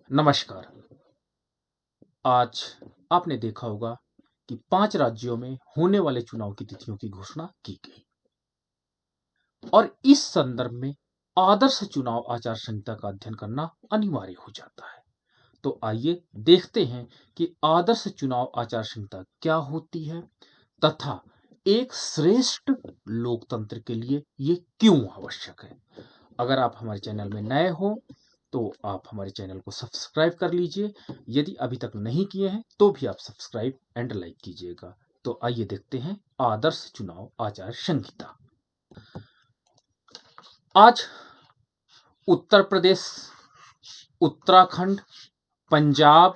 नमस्कार। आज आपने देखा होगा कि 5 राज्यों में होने वाले चुनाव की तिथियों की घोषणा की गई और इस संदर्भ में आदर्श चुनाव आचार संहिता का अध्ययन करना अनिवार्य हो जाता है। तो आइए देखते हैं कि आदर्श चुनाव आचार संहिता क्या होती है तथा एक श्रेष्ठ लोकतंत्र के लिए ये क्यों आवश्यक है। अगर आप हमारे चैनल में नए हो तो आप हमारे चैनल को सब्सक्राइब कर लीजिए। यदि अभी तक नहीं किए हैं तो भी आप सब्सक्राइब एंड लाइक कीजिएगा। तो आइए देखते हैं आदर्श चुनाव आचार संहिता। आज उत्तर प्रदेश, उत्तराखंड, पंजाब,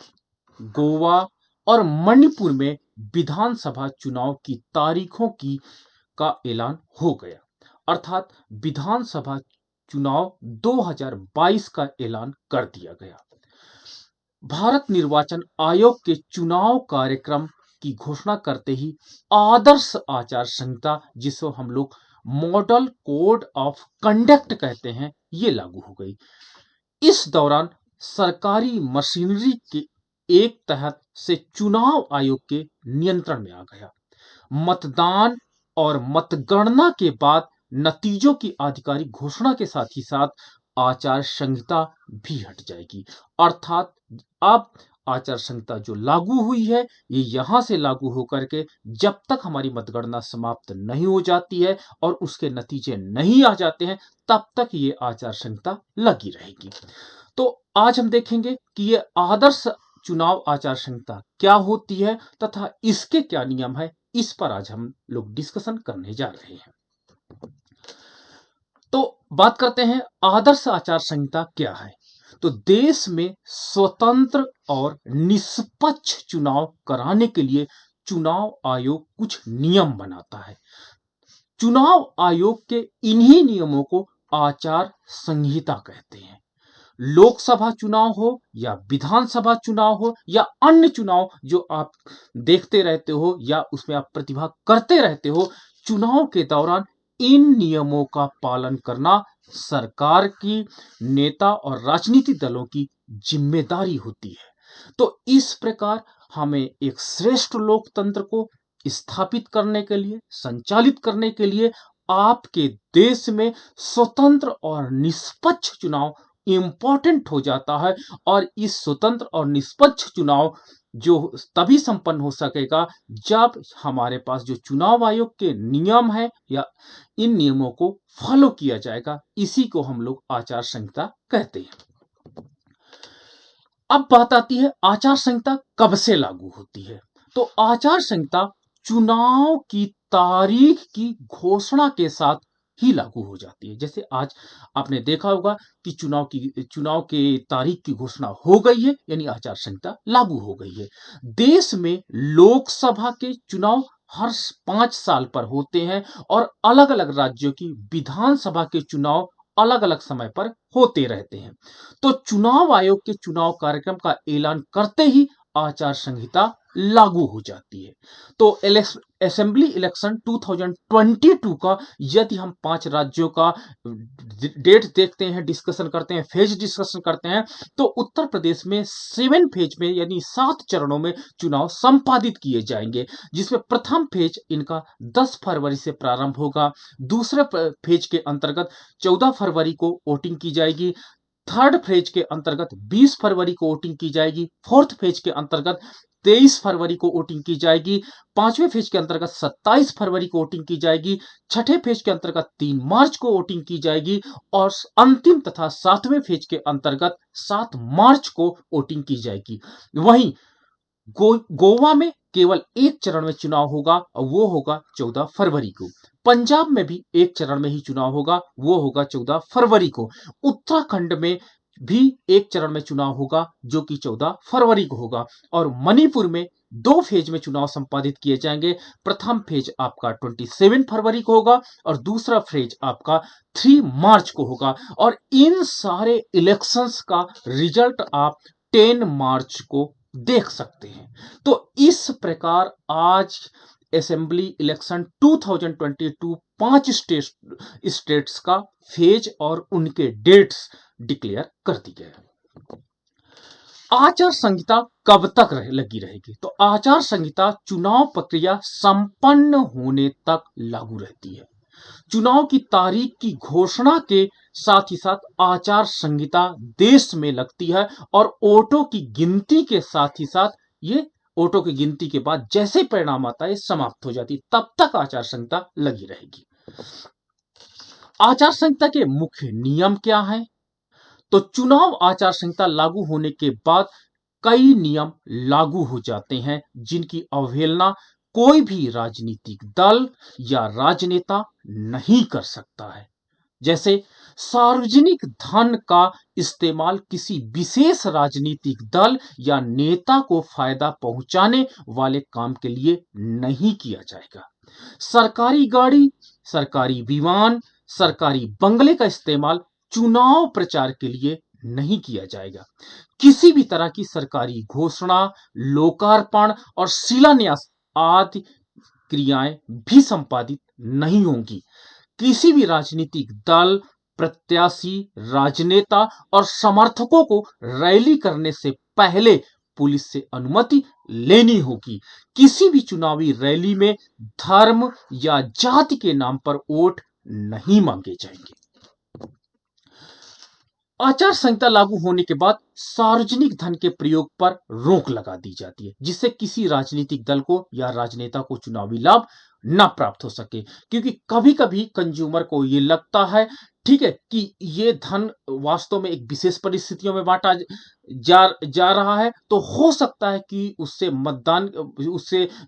गोवा और मणिपुर में विधानसभा चुनाव की तारीखों की का ऐलान हो गया। अर्थात विधानसभा चुनाव 2022 का ऐलान कर दिया गया। भारत निर्वाचन आयोग के चुनाव कार्यक्रम की घोषणा करते ही आदर्श आचार संहिता, जिसको हम लोग मॉडल कोड ऑफ कंडक्ट कहते हैं, ये लागू हो गई। इस दौरान सरकारी मशीनरी के एक तहत से चुनाव आयोग के नियंत्रण में आ गया। मतदान और मतगणना के बाद नतीजों की आधिकारिक घोषणा के साथ ही साथ आचार संहिता भी हट जाएगी। अर्थात अब आचार संहिता जो लागू हुई है ये यहां से लागू होकर के जब तक हमारी मतगणना समाप्त नहीं हो जाती है और उसके नतीजे नहीं आ जाते हैं तब तक ये आचार संहिता लगी रहेगी। तो आज हम देखेंगे कि ये आदर्श चुनाव आचार संहिता क्या होती है तथा इसके क्या नियम है, इस पर आज हम लोग डिस्कशन करने जा रहे हैं। तो बात करते हैं आदर्श आचार संहिता क्या है। तो देश में स्वतंत्र और निष्पक्ष चुनाव कराने के लिए चुनाव आयोग कुछ नियम बनाता है। चुनाव आयोग के इन्हीं नियमों को आचार संहिता कहते हैं। लोकसभा चुनाव हो या विधानसभा चुनाव हो या अन्य चुनाव जो आप देखते रहते हो या उसमें आप प्रतिभाग करते रहते हो, चुनाव के दौरान इन नियमों का पालन करना सरकार की, नेता और राजनीतिक दलों की जिम्मेदारी होती है। तो इस प्रकार हमें एक श्रेष्ठ लोकतंत्र को स्थापित करने के लिए, संचालित करने के लिए आपके देश में स्वतंत्र और निष्पक्ष चुनाव इंपॉर्टेंट हो जाता है। और इस स्वतंत्र और निष्पक्ष चुनाव जो तभी संपन्न हो सकेगा जब हमारे पास जो चुनाव आयोग के नियम है या इन नियमों को फॉलो किया जाएगा। इसी को हम लोग आचार संहिता कहते हैं। अब बात आती है आचार संहिता कब से लागू होती है। तो आचार संहिता चुनाव की तारीख की घोषणा के साथ ही लागू हो जाती है। जैसे आज आपने देखा होगा कि चुनाव के तारीख की घोषणा हो गई है, यानी आचार संहिता लागू हो गई है। देश में लोकसभा के चुनाव हर 5 साल पर होते हैं और अलग अलग राज्यों की विधानसभा के चुनाव अलग अलग समय पर होते रहते हैं। तो चुनाव आयोग के चुनाव कार्यक्रम का ऐलान करते ही आचार संहिता लागू हो जाती है। तो असेंबली इलेक्शन 2022 का यदि हम 5 राज्यों का डेट देखते हैं, डिस्कशन करते हैं, फेज डिस्कशन करते हैं, तो उत्तर प्रदेश में 7 फेज में यानी 7 चरणों में चुनाव संपादित किए जाएंगे, जिसमें प्रथम फेज इनका 10 फरवरी से प्रारंभ होगा। दूसरे फेज के अंतर्गत 14 फरवरी को वोटिंग की जाएगी। थर्ड फेज के अंतर्गत 20 फरवरी को वोटिंग की जाएगी। फोर्थ फेज के अंतर्गत 23 फरवरी को वोटिंग की जाएगी। पांचवें फेज के अंतर्गत 27 फरवरी को वोटिंग की जाएगी। छठे फेज के अंतर्गत 3 मार्च को वोटिंग की जाएगी और अंतिम तथा सातवें फेज के अंतर्गत 7 मार्च को वोटिंग की जाएगी। वहीं गोवा में केवल एक चरण में चुनाव होगा और वो होगा 14 फरवरी को। पंजाब में भी एक चरण में ही चुनाव होगा, वो होगा 14 फरवरी को। उत्तराखंड में भी एक चरण में चुनाव होगा जो कि 14 फरवरी को होगा। और मणिपुर में 2 फेज में चुनाव संपादित किए जाएंगे। प्रथम फेज आपका 27 फरवरी को होगा और दूसरा फेज आपका 3 मार्च को होगा। और इन सारे इलेक्शंस का रिजल्ट आप 10 मार्च को देख सकते हैं। तो इस प्रकार आज असेंबली इलेक्शन 2022 5 स्टेट्स का फेज और उनके डेट्स डिक्लेयर कर दी गए। आचार संहिता कब तक लगी रहेगी? तो आचार संहिता चुनाव प्रक्रिया संपन्न होने तक लागू रहती है। चुनाव की तारीख की घोषणा के साथ ही साथ आचार संहिता देश में लगती है और वोटों की गिनती के साथ ही साथ ये वोटों की गिनती के बाद जैसे परिणाम आता है समाप्त हो जाती है, तब तक आचार संहिता लगी रहेगी। आचार संहिता के मुख्य नियम क्या हैं? तो चुनाव आचार संहिता लागू होने के बाद कई नियम लागू हो जाते हैं जिनकी अवहेलना कोई भी राजनीतिक दल या राजनेता नहीं कर सकता है। जैसे सार्वजनिक धन का इस्तेमाल किसी विशेष राजनीतिक दल या नेता को फायदा पहुंचाने वाले काम के लिए नहीं किया जाएगा। सरकारी गाड़ी, सरकारी विमान, सरकारी बंगले का इस्तेमाल चुनाव प्रचार के लिए नहीं किया जाएगा। किसी भी तरह की सरकारी घोषणा, लोकार्पण और शिलान्यास आदि क्रियाएं भी संपादित नहीं होंगी। किसी भी राजनीतिक दल, प्रत्याशी, राजनेता और समर्थकों को रैली करने से पहले पुलिस से अनुमति लेनी होगी। किसी भी चुनावी रैली में धर्म या जाति के नाम पर वोट नहीं मांगे जाएंगे। आचार संहिता लागू होने के बाद सार्वजनिक धन के प्रयोग पर रोक लगा दी जाती है, जिससे किसी राजनीतिक दल को या राजनेता को चुनावी लाभ ना प्राप्त हो सके। क्योंकि कभी कभी कंज्यूमर को ये लगता है, ठीक है, कि ये धन वास्तव में एक विशेष परिस्थितियों में बांटा जा रहा है, तो हो सकता है कि उससे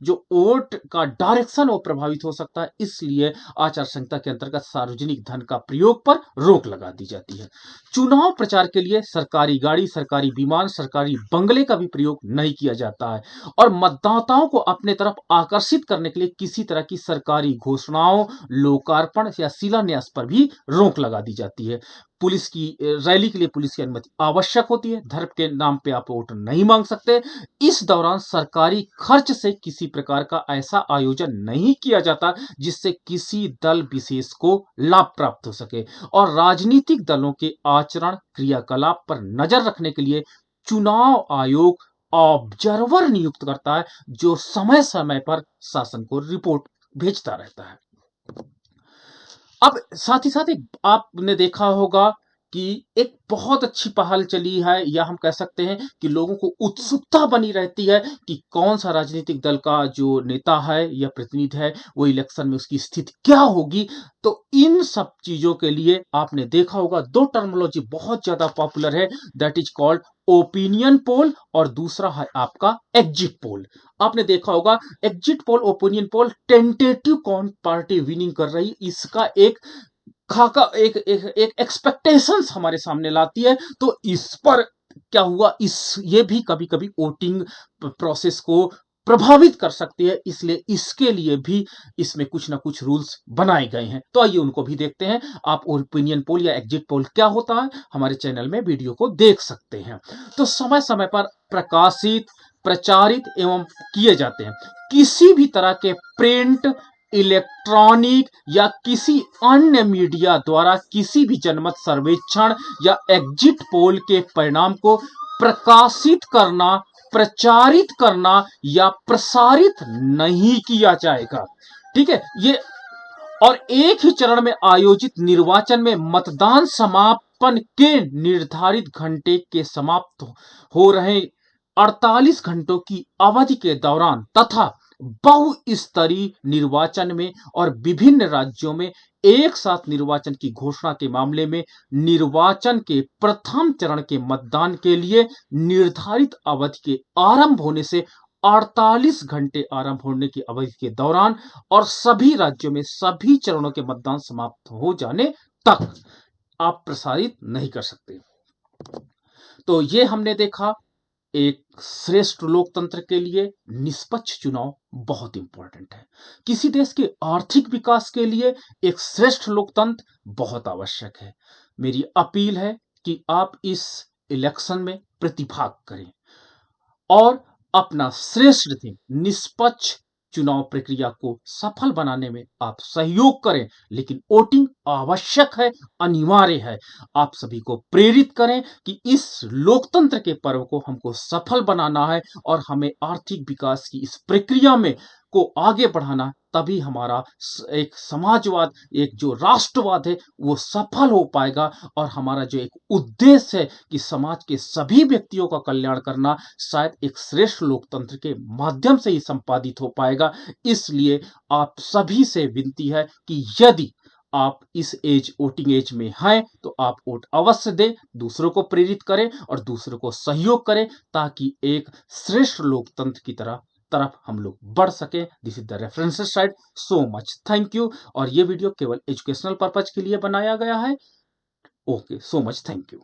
जो वोट का डायरेक्शन वो प्रभावित हो सकता है। इसलिए आचार संहिता के अंतर्गत सार्वजनिक धन का प्रयोग पर रोक लगा दी जाती है। चुनाव प्रचार के लिए सरकारी गाड़ी, सरकारी विमान, सरकारी बंगले का भी प्रयोग नहीं किया जाता है और मतदाताओं को अपने तरफ आकर्षित करने के लिए किसी तरह की सरकारी घोषणाओं, लोकार्पण या शिलान्यास पर भी रोक लगा दी जाती है। पुलिस की रैली के लिए पुलिस की अनुमति आवश्यक होती है। धर्म के नाम पे आप वोट नहीं मांग सकते। इस दौरान सरकारी खर्च से किसी प्रकार का ऐसा आयोजन नहीं किया जाता जिससे किसी दल विशेष को लाभ प्राप्त हो सके। और राजनीतिक दलों के आचरण, क्रियाकलाप पर नजर रखने के लिए चुनाव आयोग ऑब्जर्वर नियुक्त करता है, जो समय समय पर शासन को रिपोर्ट भेजता रहता है। अब साथ ही साथ एक आपने देखा होगा कि एक बहुत अच्छी पहल चली है, या हम कह सकते हैं कि लोगों को उत्सुकता बनी रहती है कि कौन सा राजनीतिक दल का जो नेता है या प्रतिनिधि है वो इलेक्शन में उसकी स्थिति क्या होगी। तो इन सब चीजों के लिए आपने देखा होगा दो टर्मिनोलॉजी बहुत ज्यादा पॉपुलर है, that is called opinion poll और दूसरा है आपका एग्जिट पोल। आपने देखा होगा exit poll, opinion poll tentative कौन पार्टी विनिंग कर रही, इसका एक खाका एक एक्सपेक्टेशंस हमारे सामने लाती है। तो इस पर क्या हुआ, ये भी कभी कभी वोटिंग प्रोसेस को प्रभावित कर सकती है, इसलिए इसके लिए भी इसमें कुछ ना कुछ रूल्स बनाए गए हैं। तो आइए उनको भी देखते हैं। आप ओपिनियन पोल या एग्जिट पोल क्या होता है हमारे चैनल में वीडियो को देख सकते हैं। तो समय समय पर प्रकाशित, प्रचारित एवं किए जाते हैं। किसी भी तरह के प्रिंट, इलेक्ट्रॉनिक या किसी अन्य मीडिया द्वारा किसी भी जनमत सर्वेक्षण या एग्जिट पोल के परिणाम को प्रकाशित करना, प्रचारित करना या प्रसारित नहीं किया जाएगा। ठीक है, ये और एक ही चरण में आयोजित निर्वाचन में मतदान समापन के निर्धारित घंटे के समाप्त हो रहे 48 घंटों की अवधि के दौरान तथा बहुस्तरीय निर्वाचन में और विभिन्न राज्यों में एक साथ निर्वाचन की घोषणा के मामले में निर्वाचन के प्रथम चरण के मतदान के लिए निर्धारित अवधि के आरंभ होने से 48 घंटे आरंभ होने की अवधि के दौरान और सभी राज्यों में सभी चरणों के मतदान समाप्त हो जाने तक आप प्रसारित नहीं कर सकते। तो ये हमने देखा, एक श्रेष्ठ लोकतंत्र के लिए निष्पक्ष चुनाव बहुत इंपॉर्टेंट है। किसी देश के आर्थिक विकास के लिए एक श्रेष्ठ लोकतंत्र बहुत आवश्यक है। मेरी अपील है कि आप इस इलेक्शन में प्रतिभाग करें और अपना श्रेष्ठ दिन निष्पक्ष चुनाव प्रक्रिया को सफल बनाने में आप सहयोग करें, लेकिन वोटिंग आवश्यक है, अनिवार्य है। आप सभी को प्रेरित करें कि इस लोकतंत्र के पर्व को हमको सफल बनाना है और हमें आर्थिक विकास की इस प्रक्रिया में को आगे बढ़ाना, तभी हमारा एक समाजवाद, एक जो राष्ट्रवाद है वो सफल हो पाएगा और हमारा जो एक उद्देश्य है कि समाज के सभी व्यक्तियों का कल्याण करना, शायद एक श्रेष्ठ लोकतंत्र के माध्यम से ही संपादित हो पाएगा। इसलिए आप सभी से विनती है कि यदि आप इस वोटिंग एज में हैं तो आप वोट अवश्य दें, दूसरों को प्रेरित करें और दूसरों को सहयोग करें, ताकि एक श्रेष्ठ लोकतंत्र की तरफ हम लोग बढ़ सके। This is the references side. So much thank you. और ये वीडियो केवल एजुकेशनल पर्पज के लिए बनाया गया है। Okay, so much thank you.